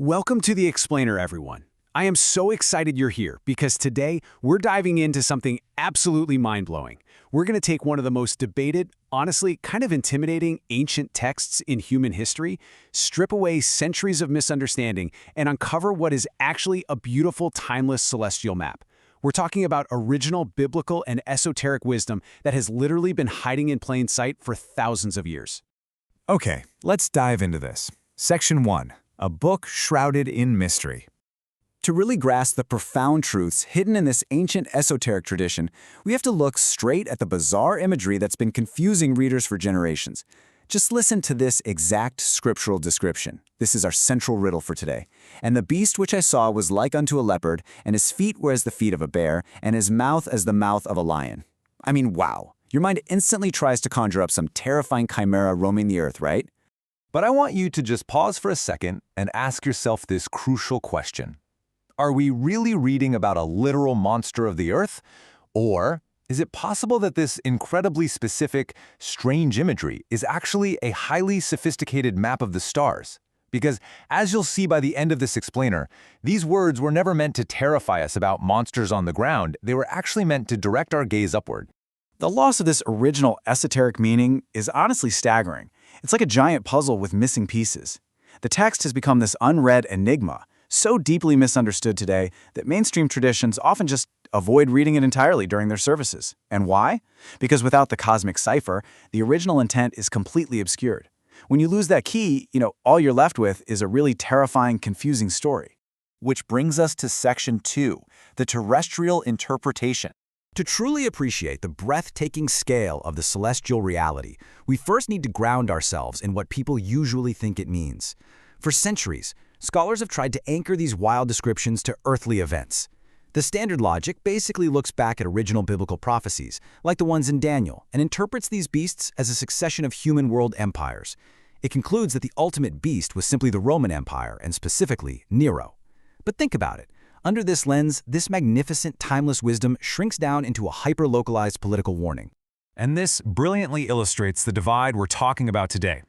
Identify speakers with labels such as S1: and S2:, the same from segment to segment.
S1: Welcome to The Explainer, everyone. I am so excited you're here because today we're diving into something absolutely mind-blowing. We're going to take one of the most debated, honestly kind of intimidating ancient texts in human history, strip away centuries of misunderstanding, and uncover what is actually a beautiful, timeless celestial map. We're talking about original biblical and esoteric wisdom that has literally been hiding in plain sight for thousands of years.
S2: Okay, let's dive into this. Section 1. A book shrouded in mystery. To really grasp the profound truths hidden in this ancient esoteric tradition, we have to look straight at the bizarre imagery that's been confusing readers for generations. Just listen to this exact scriptural description. This is our central riddle for today. "And the beast which I saw was like unto a leopard, and his feet were as the feet of a bear, and his mouth as the mouth of a lion." I mean, wow. Your mind instantly tries to conjure up some terrifying chimera roaming the earth, right?
S3: But I want you to just pause for a second and ask yourself this crucial question. Are we really reading about a literal monster of the earth? Or is it possible that this incredibly specific, strange imagery is actually a highly sophisticated map of the stars? Because, as you'll see by the end of this explainer, these words were never meant to terrify us about monsters on the ground. They were actually meant to direct our gaze upward.
S2: The loss of this original esoteric meaning is honestly staggering. It's like a giant puzzle with missing pieces. The text has become this unread enigma, so deeply misunderstood today that mainstream traditions often just avoid reading it entirely during their services. And why? Because without the cosmic cipher, the original intent is completely obscured. When you lose that key, all you're left with is a really terrifying, confusing story.
S4: Which brings us to Section 2, the terrestrial interpretation.
S5: To truly appreciate the breathtaking scale of the celestial reality, we first need to ground ourselves in what people usually think it means. For centuries, scholars have tried to anchor these wild descriptions to earthly events. The standard logic basically looks back at original biblical prophecies, like the ones in Daniel, and interprets these beasts as a succession of human world empires. It concludes that the ultimate beast was simply the Roman Empire, and specifically Nero. But think about it. Under this lens, this magnificent, timeless wisdom shrinks down into a hyper-localized political warning.
S3: And this brilliantly illustrates the divide we're talking about today.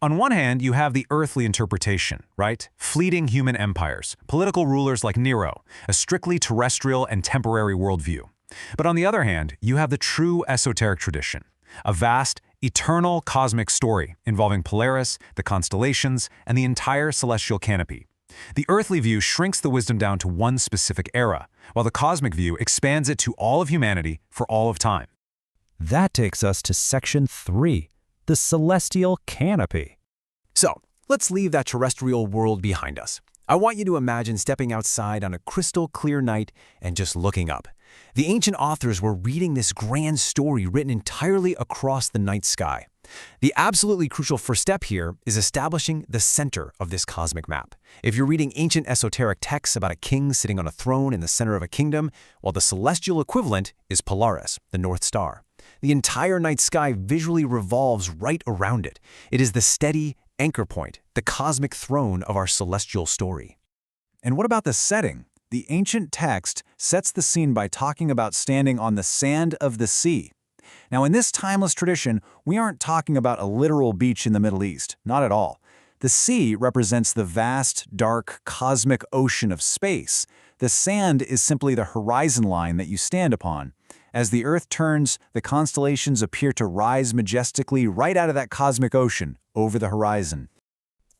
S3: On one hand, you have the earthly interpretation, right? Fleeting human empires, political rulers like Nero, a strictly terrestrial and temporary worldview. But on the other hand, you have the true esoteric tradition, a vast, eternal cosmic story involving Polaris, the constellations, and the entire celestial canopy. The earthly view shrinks the wisdom down to one specific era, while the cosmic view expands it to all of humanity for all of time.
S6: That takes us to Section 3, the celestial canopy.
S5: So, let's leave that terrestrial world behind us. I want you to imagine stepping outside on a crystal clear night and just looking up. The ancient authors were reading this grand story written entirely across the night sky. The absolutely crucial first step here is establishing the center of this cosmic map. If you're reading ancient esoteric texts about a king sitting on a throne in the center of a kingdom, well, the celestial equivalent is Polaris, the North Star. The entire night sky visually revolves right around it. It is the steady anchor point, the cosmic throne of our celestial story.
S2: And what about the setting? The ancient text sets the scene by talking about standing on the sand of the sea. Now, in this timeless tradition, we aren't talking about a literal beach in the Middle East, not at all. The sea represents the vast, dark, cosmic ocean of space. The sand is simply the horizon line that you stand upon. As the Earth turns, the constellations appear to rise majestically right out of that cosmic ocean, over the horizon.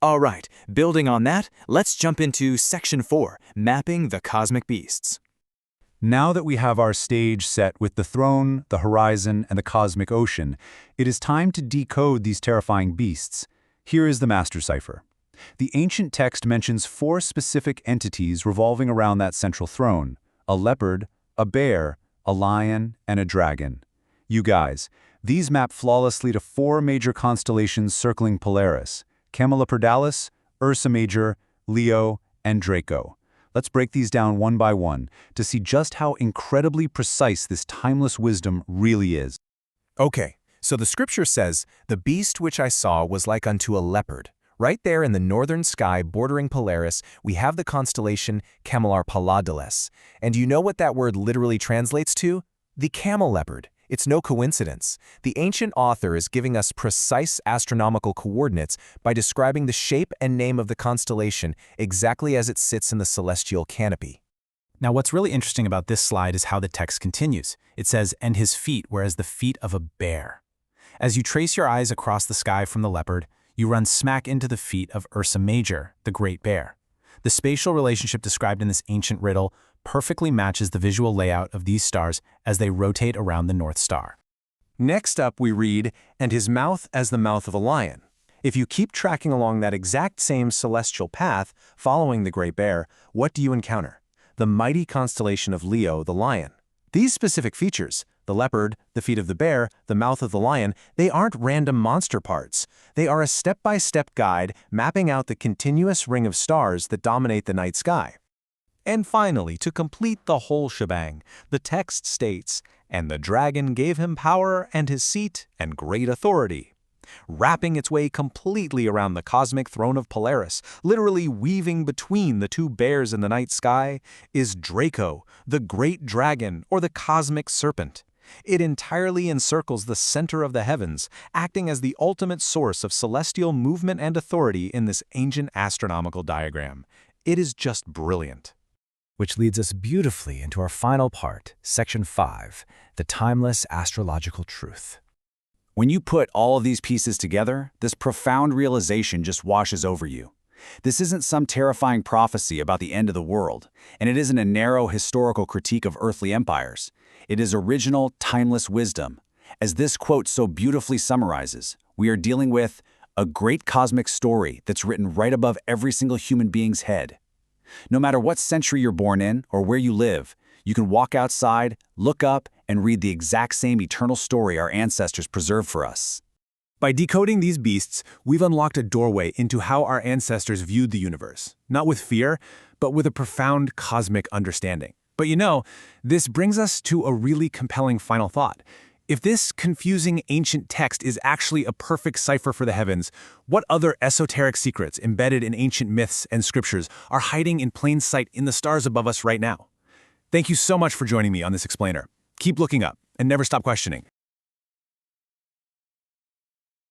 S4: All right, building on that, let's jump into Section 4, mapping the cosmic beasts.
S2: Now that we have our stage set with the throne, the horizon, and the cosmic ocean, it is time to decode these terrifying beasts. Here is the master cipher. The ancient text mentions 4 specific entities revolving around that central throne: a leopard, a bear, a lion, and a dragon. You guys, these map flawlessly to 4 major constellations circling Polaris: Camelopardalis, Ursa Major, Leo, and Draco. Let's break these down one by one to see just how incredibly precise this timeless wisdom really is.
S5: Okay, so the scripture says, "The beast which I saw was like unto a leopard." Right there in the northern sky bordering Polaris, we have the constellation Camelopardalis. And you know what that word literally translates to? The camel leopard. It's no coincidence. The ancient author is giving us precise astronomical coordinates by describing the shape and name of the constellation exactly as it sits in the celestial canopy.
S6: Now, what's really interesting about this slide is how the text continues. It says, "and his feet were as the feet of a bear." As you trace your eyes across the sky from the leopard, you run smack into the feet of Ursa Major, the Great Bear. The spatial relationship described in this ancient riddle perfectly matches the visual layout of these stars as they rotate around the North Star.
S2: Next up, we read, "and his mouth as the mouth of a lion." If you keep tracking along that exact same celestial path, following the Great Bear, what do you encounter? The mighty constellation of Leo, the lion. These specific features, the leopard, the feet of the bear, the mouth of the lion, they aren't random monster parts. They are a step-by-step guide mapping out the continuous ring of stars that dominate the night sky.
S5: And finally, to complete the whole shebang, the text states, "and the dragon gave him power and his seat and great authority." Wrapping its way completely around the cosmic throne of Polaris, literally weaving between the two bears in the night sky, is Draco, the great dragon or the cosmic serpent. It entirely encircles the center of the heavens, acting as the ultimate source of celestial movement and authority in this ancient astronomical diagram. It is just brilliant.
S6: Which leads us beautifully into our final part, Section 5, the timeless astrological truth.
S1: When you put all of these pieces together, this profound realization just washes over you. This isn't some terrifying prophecy about the end of the world, and it isn't a narrow historical critique of earthly empires. It is original, timeless wisdom. As this quote so beautifully summarizes, we are dealing with a great cosmic story that's written right above every single human being's head. No matter what century you're born in or where you live, you can walk outside, look up, and read the exact same eternal story our ancestors preserved for us.
S2: By decoding these beasts, we've unlocked a doorway into how our ancestors viewed the universe, not with fear, but with a profound cosmic understanding. But this brings us to a really compelling final thought. If this confusing ancient text is actually a perfect cipher for the heavens, what other esoteric secrets embedded in ancient myths and scriptures are hiding in plain sight in the stars above us right now? Thank you so much for joining me on this explainer. Keep looking up and never stop questioning.